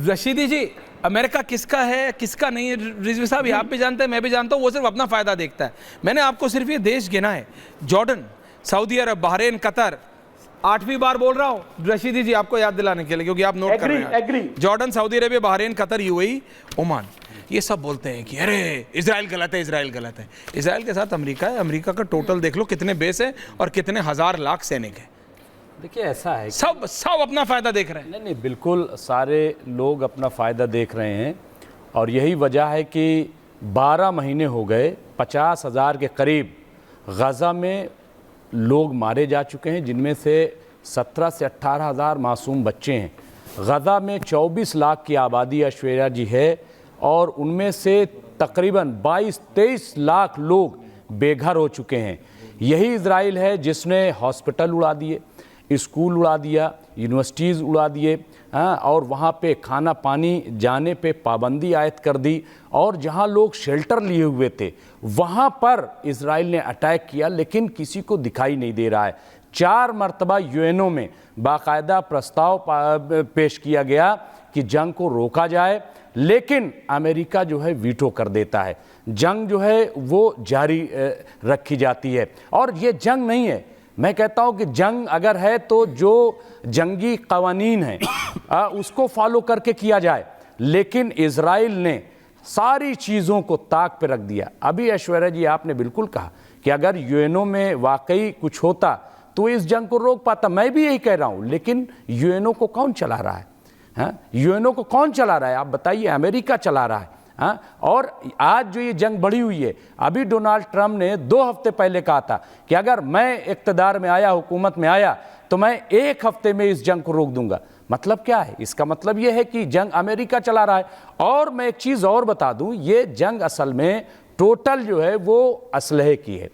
रशीदी जी, America किसका है किसका नहीं है, रिजवी साहब आप भी जानते हैं, मैं भी जानता हूँ, वो सिर्फ अपना फायदा देखता है। मैंने आपको सिर्फ ये देश गिना है, जॉर्डन, सऊदी अरब, बहरीन, कतर, 8वीं बार बोल रहा हूँ रशीदी जी आपको याद दिलाने के लिए, क्योंकि आप नोट कर रहे हैं। Jordan, Saudi Arabia, Bahrain, Qatar, UAE, Oman, ये सब बोलते हैं कि अरे इजराइल गलत है, इजराइल गलत है। इजराइल के साथ अमेरिका है, अमेरिका का टोटल देख लो कितने बेस है और कितने हजार लाख सैनिक है। देखिए ऐसा है, सब अपना फायदा देख रहे हैं। नहीं नहीं, बिल्कुल सारे लोग अपना फ़ायदा देख रहे हैं, और यही वजह है कि 12 महीने हो गए, 50,000 के करीब गज़ा में लोग मारे जा चुके हैं, जिनमें से 17 से 18,000 मासूम बच्चे हैं। गज़ा में 24 लाख की आबादी ऐश्वर्या जी है, और उनमें से तकरीबन 22-23 लाख लोग बेघर हो चुके हैं। यही इजराइल है जिसने हॉस्पिटल उड़ा दिए, स्कूल उड़ा दिया, यूनिवर्सिटीज़ उड़ा दिए, और वहाँ पे खाना पानी जाने पे पाबंदी आयद कर दी, और जहाँ लोग शेल्टर लिए हुए थे वहाँ पर इजराइल ने अटैक किया, लेकिन किसी को दिखाई नहीं दे रहा है। 4 मरतबा यूएनओ में बाकायदा प्रस्ताव पेश किया गया कि जंग को रोका जाए, लेकिन अमेरिका जो है वीटो कर देता है, जंग जो है वो जारी रखी जाती है। और ये जंग नहीं है, मैं कहता हूं कि जंग अगर है तो जो जंगी कवानीन है उसको फॉलो करके किया जाए, लेकिन इजराइल ने सारी चीज़ों को ताक पे रख दिया। अभी ऐश्वर्या जी आपने बिल्कुल कहा कि अगर यूएनओ में वाकई कुछ होता तो इस जंग को रोक पाता, मैं भी यही कह रहा हूं, लेकिन यूएनओ को कौन चला रहा है? यूएनओ को कौन चला रहा है आप बताइए? अमेरिका चला रहा है। और आज जो ये जंग बढ़ी हुई है, अभी डोनाल्ड ट्रंप ने 2 हफ्ते पहले कहा था कि अगर मैं इक़्तिदार में आया, हुकूमत में आया, तो मैं 1 हफ्ते में इस जंग को रोक दूंगा। मतलब क्या है? इसका मतलब ये है कि जंग अमेरिका चला रहा है। और मैं एक चीज़ और बता दूं, ये जंग असल में टोटल जो है वो असलहे की है,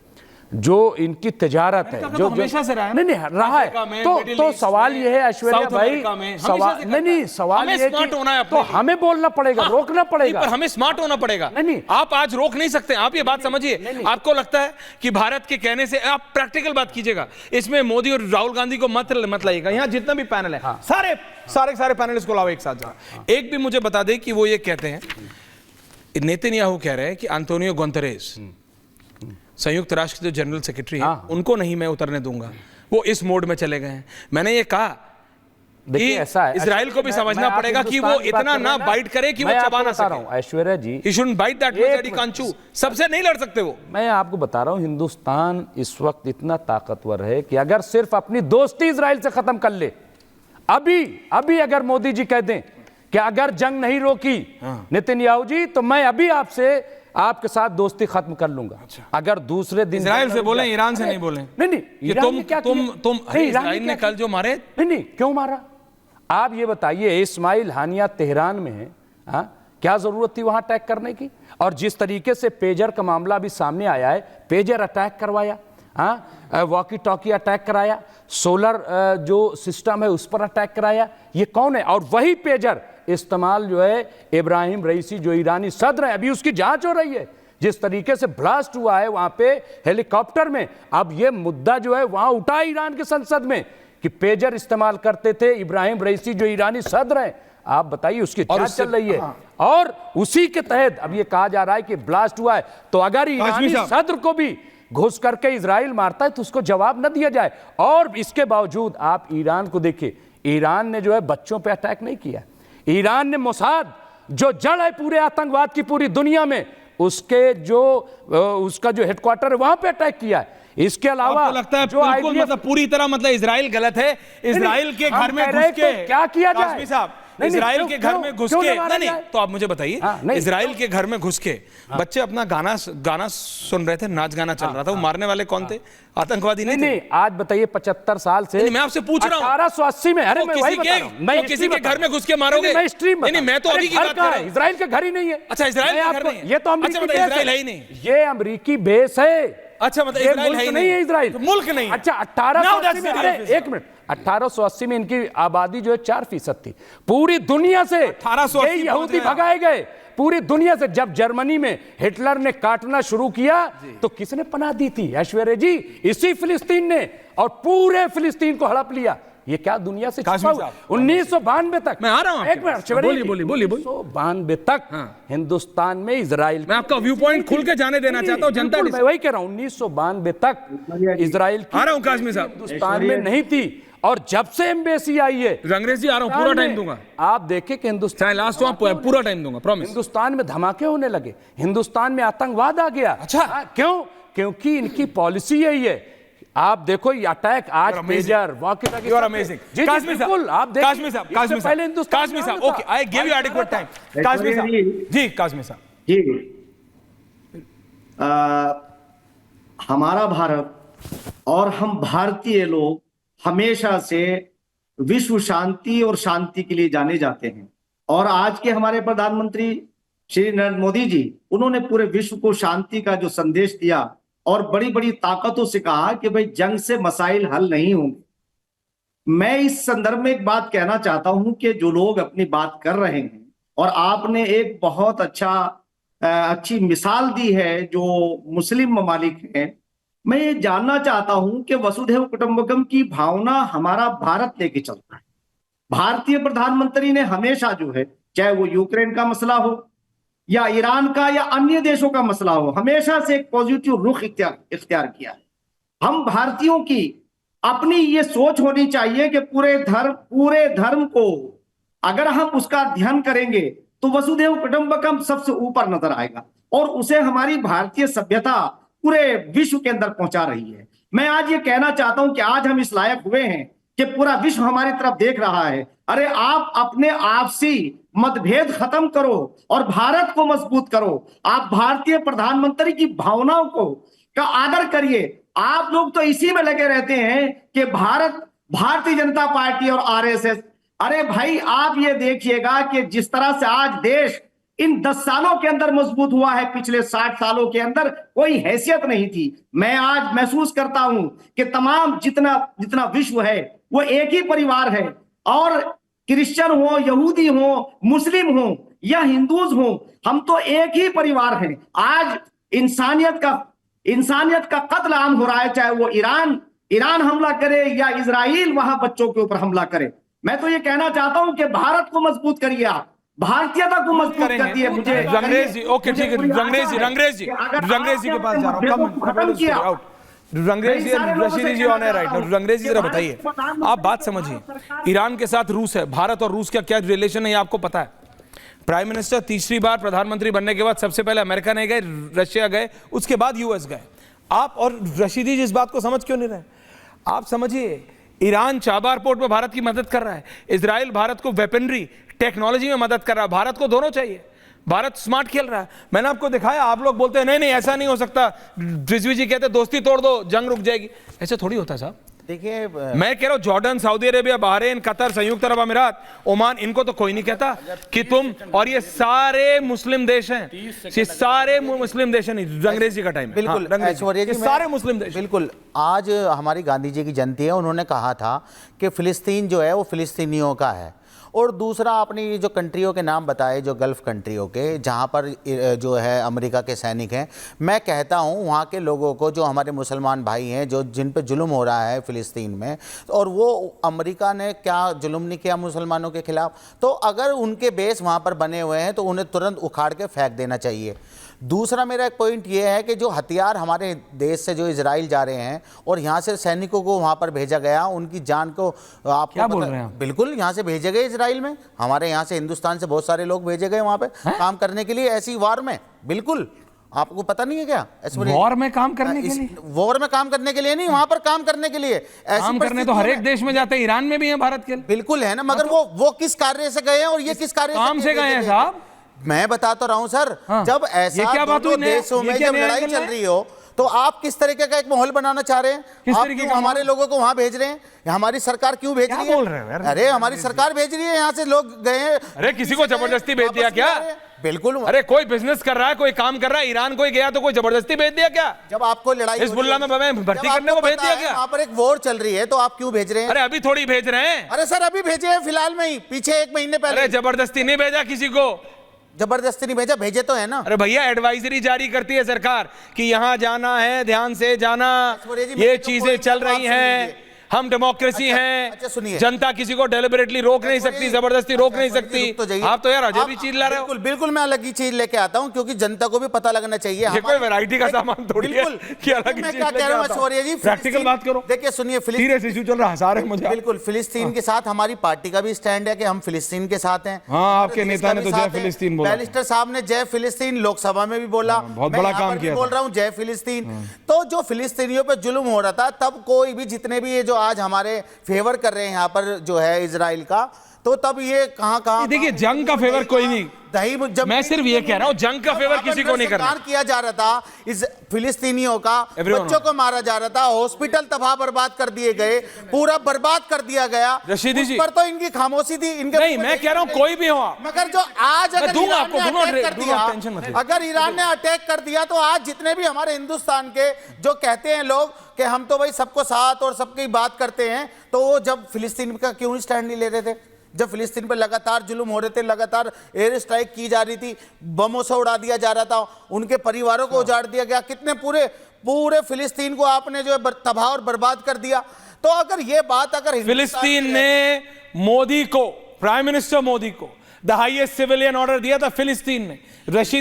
जो इनकी तिजारत है, जो हमेशा से रहा है। नहीं रहा है। तो सवाल ये है ऐश्वर्या भाई, सवाल नहीं, सवाल ये है कि तो हमें बोलना पड़ेगा, रोकना पड़ेगा, पर हमें स्मार्ट होना पड़ेगा। नहीं, आप आज रोक नहीं सकते, आप ये बात समझिए। आपको लगता है कि भारत के कहने से, आप प्रैक्टिकल बात कीजिएगा, इसमें मोदी और राहुल गांधी को मत लाइएगा। यहाँ जितना भी पैनल है, सारे पैनलिस्ट को लाओ एक साथ। एक भी मुझे बता दे कि वो ये कहते हैं, नेतन्याहू कह रहे हैं कि एंटोनियो गुतेरेस संयुक्त राष्ट्र के जो जनरल सेक्रेटरी है, उनको नहीं मैं उतरने दूंगा, वो इस मोड में चले गए हैं। मैंने ये कहा कि ऐसा है, इजराइल को भी समझना पड़ेगा कि वो इतना ना बाइट करे कि वो चबा ना सके। ऐश्वर्या जी, he shouldn't bite that much that he can't chew। सबसे नहीं लड़ सकते वो। मैं आपको बता रहा हूं, हिंदुस्तान इस वक्त इतना ताकतवर है कि अगर सिर्फ अपनी दोस्ती इजराइल से खत्म कर ले, अभी अगर मोदी जी कह दें कि अगर जंग नहीं रोकी नेतन्याहू जी, तो मैं अभी आपके साथ दोस्ती खत्म कर लूंगा। अच्छा। अगर दूसरे दिन इजराइल से बोले, ईरान से नहीं बोले। नहीं, इजराइल ने कल जो मारे, नहीं क्यों मारा? आप ये बताइए, इस्माइल हानिया तेहरान में है, क्या जरूरत थी वहां अटैक करने की? और जिस तरीके से पेजर का मामला भी सामने आया है, पेजर अटैक करवाया, वॉकी टॉकी अटैक कराया, सोलर जो सिस्टम है उस पर अटैक कराया, ये कौन है? और वही पेजर इस्तेमाल जो है इब्राहिम रईसी जो ईरानी सदर है, अभी उसकी जांच हो रही है, जिस तरीके से ब्लास्ट हुआ है वहां पे हेलीकॉप्टर में। अब ये मुद्दा जो है वहां उठा ईरान के संसद में कि पेजर इस्तेमाल करते थे इब्राहिम रईसी जो ईरानी सदर है। आप बताइए, उसकी जांच चल रही है। और उसी के तहत अब ये कहा जा रहा है कि ब्लास्ट हुआ है, तो अगर ईरानी सदर को भी घुस करके इजराइल मारता है तो उसको जवाब न दिया जाए। और इसके बावजूद आप ईरान को देखिए, ईरान ने जो है बच्चों पे अटैक नहीं किया। ईरान ने मोसाद जो जड़ है पूरे आतंकवाद की पूरी दुनिया में, उसका जो हेडक्वार्टर है वहां पे अटैक किया है। इसके अलावा लगता है जो मतलब पूरी तरह मतलब इजराइल गलत है, इजराइल के घर में घुस के क्या किया जाए साहब? इजराइल के घर में घुस के नहीं, तो आप मुझे बताइए, इजराइल के घर में घुस के बच्चे अपना गाना सुन रहे थे, नाच गाना चल रहा था, वो मारने वाले कौन थे? आतंकवादी नहीं। आज बताइए 75 साल से, मैं आपसे पूछ रहा हूं, 1880 में, अरे मैं किसी के घर में घुस के मारोगे? नहीं, मैं तो अभी की बात कर रहा हूं। इजराइल के घर ही नहीं है। अच्छा, इजराइल के घर नहीं है, ये तो इजराइल है ही नहीं, ये अमेरिकी बेस है। अच्छा, मतलब इजराइल है ही नहीं है, इजराइल मुल्क नहीं। अच्छा, 1880 में, अरे एक मिनट, 1880 में इनकी आबादी जो है 4% थी। पूरी दुनिया से 1880 यहूदी भगाए गए, पूरी दुनिया से। जब जर्मनी में हिटलर ने काटना शुरू किया तो किसने पनाह दी थी? ऐश्वर्या जी, इसी फिलिस्तीन ने, और पूरे फिलिस्तीन को हड़प लिया। ये क्या दुनिया से काश्मीर छुपा हुआ? साहब, 1992 तक, मैं आ रहा हूं एक मिनट शिवरी बोलिए जी, बोलिए बोलिए 1992 तक हिंदुस्तान में इजराइल, मैं आपका व्यू पॉइंट खुल के जाने देना चाहता हूं, जनता मैं वही कह रहा हूं, 1992 तक इजराइल आ रहा हूं काश्मीर साहब, हिंदुस्तान में नहीं थी, और जब से एम्बेसी आई है, रंगरेज जी आ रहा हूं, पूरा टाइम दूंगा, आप देखें कि हिंदुस्तान, चाहे लास्ट हो आप पूरा टाइम दूंगा, प्रॉमिस। हिंदुस्तान में धमाके होने लगे, हिंदुस्तान में आतंकवाद आ गया। अच्छा। क्यों? क्योंकि इनकी पॉलिसी यही है। आप देखो ये अटैक आज pager walkie talkie, you are amazing. Kashmir साहब, आप देखिए, काश्मीर साहब, काश्मीर पहले साहब, हिंदुस्तान काश्मीर साहब, okay, I give you adequate time. Kashmir साहब जी, काश्मीर साहब जी, हमारा भारत और हम भारतीय लोग हमेशा से विश्व शांति और शांति के लिए जाने जाते हैं, और आज के हमारे प्रधानमंत्री श्री नरेंद्र मोदी जी, उन्होंने पूरे विश्व को शांति का जो संदेश दिया और बड़ी बड़ी ताकतों से कहा कि भाई जंग से मसाइल हल नहीं होंगे। मैं इस संदर्भ में एक बात कहना चाहता हूं कि जो लोग अपनी बात कर रहे हैं, और आपने एक बहुत अच्छी मिसाल दी है जो मुस्लिम ममालिक हैं, मैं ये जानना चाहता हूं कि वसुधैव कुटुंबकम की भावना हमारा भारत लेके चलता है। भारतीय प्रधानमंत्री ने हमेशा जो है, चाहे वो यूक्रेन का मसला हो या ईरान का या अन्य देशों का मसला हो, हमेशा से एक पॉजिटिव रुख इख्तियार किया है। हम भारतीयों की अपनी ये सोच होनी चाहिए कि पूरे धर्म को अगर हम उसका ध्यान करेंगे तो वसुधैव कुटुंबकम सबसे ऊपर नजर आएगा, और उसे हमारी भारतीय सभ्यता पूरे विश्व के अंदर पहुंचा रही है। मैं आज ये कहना चाहता हूं कि आज हम इस लायक हुए हैं कि पूरा विश्व हमारी तरफ देख रहा है। अरे आप अपने आपसी मतभेद खत्म करो और भारत को मजबूत करो। आप भारतीय प्रधानमंत्री की भावनाओं का आदर करिए। आप लोग तो इसी में लगे रहते हैं कि भारतीय जनता पार्टी और आरएसएस। अरे भाई, आप ये देखिएगा कि जिस तरह से आज देश इन 10 सालों के अंदर मजबूत हुआ है, पिछले 60 सालों के अंदर कोई हैसियत नहीं थी। मैं आज महसूस करता हूं कि तमाम जितना विश्व है वो एक ही परिवार है, और क्रिश्चियन हो, यहूदी हो, मुस्लिम हो या हिंदूज हो, हम तो एक ही परिवार हैं। आज इंसानियत का कत्ल आम हो रहा है, चाहे वो ईरान हमला करे या इजराइल वहां बच्चों के ऊपर हमला करे। मैं तो ये कहना चाहता हूं कि भारत को मजबूत करिए, आप भारतीयता को मजबूत करती है। मुझे रंगरेज जी, ओके ठीक है, रंगरेज जी के पास जा रहा हूं, खत्म किया। रंगरेज जी, रशीदी जी on air right now. Rangrez जी जरा बताइए, आप बात समझिए, ईरान के साथ रूस है, भारत और रूस का क्या रिलेशन है ये आपको पता है? प्राइम मिनिस्टर तीसरी बार प्रधानमंत्री बनने के बाद सबसे पहले अमेरिका नहीं गए, रशिया गए, उसके बाद यूएस गए। आप और रशीदी जी इस बात को समझ क्यों नहीं रहे? आप समझिए, ईरान चाबार पोर्ट में भारत की मदद कर रहा है, इजराइल भारत को वेपनरी टेक्नोलॉजी में मदद कर रहा है, भारत को दोनों चाहिए। भारत स्मार्ट खेल रहा है। मैंने आपको दिखाया, आप लोग बोलते हैं नहीं नहीं ऐसा नहीं हो सकता, रिजवी जी कहते हैं दोस्ती तोड़ दो जंग रुक जाएगी। ऐसे थोड़ी होता है साहब। देखिए, मैं कह रहा हूं Jordan, Saudi Arabia, Bahrain, Qatar, संयुक्त अरब अमीरात, ओमान, इनको तो कोई नहीं कहता कि तुम, और ये सारे मुस्लिम देश हैं, ये सारे मुस्लिम देश हैं। रंगरेज जी का टाइम है। बिल्कुल ऐश्वर्या जी, सारे मुस्लिम देश। बिल्कुल, आज हमारी गांधी जी की जयंती है, उन्होंने कहा था कि फिलिस्तीन जो है वो फिलिस्तीनियों का है। और दूसरा, आपने जो कंट्रियों के नाम बताए, जो गल्फ़ कंट्रियों के, जहाँ पर जो है अमेरिका के सैनिक हैं, मैं कहता हूँ वहाँ के लोगों को, जो हमारे मुसलमान भाई हैं, जो जिन पे जुल्म हो रहा है फ़िलिस्तीन में, और वो अमेरिका ने क्या जुल्म नहीं किया मुसलमानों के ख़िलाफ़? तो अगर उनके बेस वहाँ पर बने हुए हैं तो उन्हें तुरंत उखाड़ के फेंक देना चाहिए। दूसरा मेरा एक पॉइंट ये है कि जो हथियार हमारे देश से जो इजराइल जा रहे हैं और यहाँ से सैनिकों को वहाँ पर भेजा गया, उनकी जान को आपको क्या बोल रहे हैं आप? बिल्कुल, यहाँ से भेजे गए इजराइल में, हमारे यहाँ से हिंदुस्तान से बहुत सारे लोग भेजे गए वहाँ पे काम करने के लिए, ऐसी वार में। बिल्कुल, आपको पता नहीं है क्या? वॉर में काम करने के लिए? वॉर में काम करने के लिए नहीं, वहाँ पर काम करने के लिए। काम करने तो हर एक देश में जाते हैं, ईरान में भी है भारत के। बिल्कुल है ना, मगर वो किस कार्य से गए हैं और ये किस कार्य काम से गए हैं साहब? मैं बता तो रहा हूं सर। हाँ। जब ऐसा दोनों देशों में जब लड़ाई चल रही हो तो आप किस तरीके का एक माहौल बनाना चाह रहे हैं? आप क्यों हमारे लोगों को वहां भेज रहे हैं? हमारी सरकार क्यों भेज रही है? बोल रहे हैं? अरे हमारी सरकार भेज रही है, यहाँ से लोग गए हैं। अरे किसी को जबरदस्ती भेज दिया क्या? बिल्कुल। अरे कोई बिजनेस कर रहा है, कोई काम कर रहा है, ईरान कोई गया तो कोई जबरदस्ती भेज दिया क्या? जब आपको लड़ाई हिजबुल्लाह में भर्ती करने को भेज दिया क्या? वहाँ पर एक वॉर चल रही है तो आप क्यों भेज रहे हैं? अरे अभी थोड़ी भेज रहे हैं। अरे सर अभी भेजे हैं, फिलहाल में ही, पीछे 1 महीने पहले। अरे जबरदस्ती नहीं भेजा किसी को, जबरदस्ती नहीं भेजा, भेजे तो है ना। अरे भैया एडवाइजरी जारी करती है सरकार कि यहां जाना है, ध्यान से जाना, ये चीजें चल रही हैं। हम डेमोक्रेसी हैं, अच्छा सुनिए, जनता किसी को डेलिबरेटली रोक नहीं सकती, जबरदस्ती रोक नहीं सकती। रुक तो जाइए। आप तो यार अजय भी चीज ला रहे हो। बिल्कुल बिल्कुल, मैं अलग ही चीज लेके आता हूं, क्योंकि जनता को भी पता लगना चाहिए। ये कोई वैरायटी का सामान थोड़ी है बिल्कुल कि अलग ही मैं चीज क्या लेके कह रहा हूं आता हूं। शौर्य जी, प्रैक्टिकल बात करो। देखिए सुनिए, सीरियस इशू चल रहा, हंसा रहे हैं मुझे आप। बिल्कुल फिलिस्तीन के साथ हमारी पार्टी का भी स्टैंड है कि हम फिलिस्तीन के साथ हैं। हाँ, आपके नेता इसका ने भी तो जय साथ है। फिलिस्तीन बोला। बैरिस्टर साहब ने जय फिलिस्तीन लोकसभा में भी बोला, बहुत मैं बड़ा यहाँ काम पर भी किया बोल था। रहा हूँ जय फिलिस्तीन। तो जो फिलिस्तीनियों पे जुल्म हो रहा था, तब कोई भी, जितने भी ये जो आज हमारे फेवर कर रहे हैं यहाँ पर जो है इजराइल का, तो तब ये कहाँ देखिए, जंग का फेवर कोई नहीं, दही जब मैं सिर्फ ये कह रहा हूं, जंग का फेवर किसी को नहीं करना। किया जा रहा था इस फिलिस्तीनियों का, Everyone बच्चों को मारा जा रहा था, हॉस्पिटल तबाह बर्बाद कर दिए गए, पूरा बर्बाद कर दिया गया। रशीदी जी, उस पर तो इनकी खामोशी थी, इनके नहीं, मैं कह रहा हूं कोई भी हो, मगर जो आज अगर दूंगा ईरान आपको, ने do not- अटैक कर do दिया, not tension मत लीजिए। अगर ईरान ने अटैक कर दिया, तो आज जितने भी हमारे हिंदुस्तान के जो कहते हैं लोग कि हम तो भाई सबको साथ और सबकी बात करते हैं, तो वो जब फिलिस्तीन का क्यों स्टैंड नहीं ले रहे थे? जब फिलिस्तीन पर लगातार जुल्म हो रहे थे, लगातार एयर स्ट्राइक की जा रही थी, बमों से उड़ा दिया जा रहा था, उनके परिवारों को उजाड़ दिया गया, कितने पूरे फिलिस्तीन को आपने जो है तबाह और बर्बाद कर दिया। तो अगर ये बात अगर फिलिस्तीन ने मोदी को, प्राइम मिनिस्टर मोदी को द हाईएस्ट सिविलियन ऑर्डर दिया था फिलिस्तीन ने। रशीद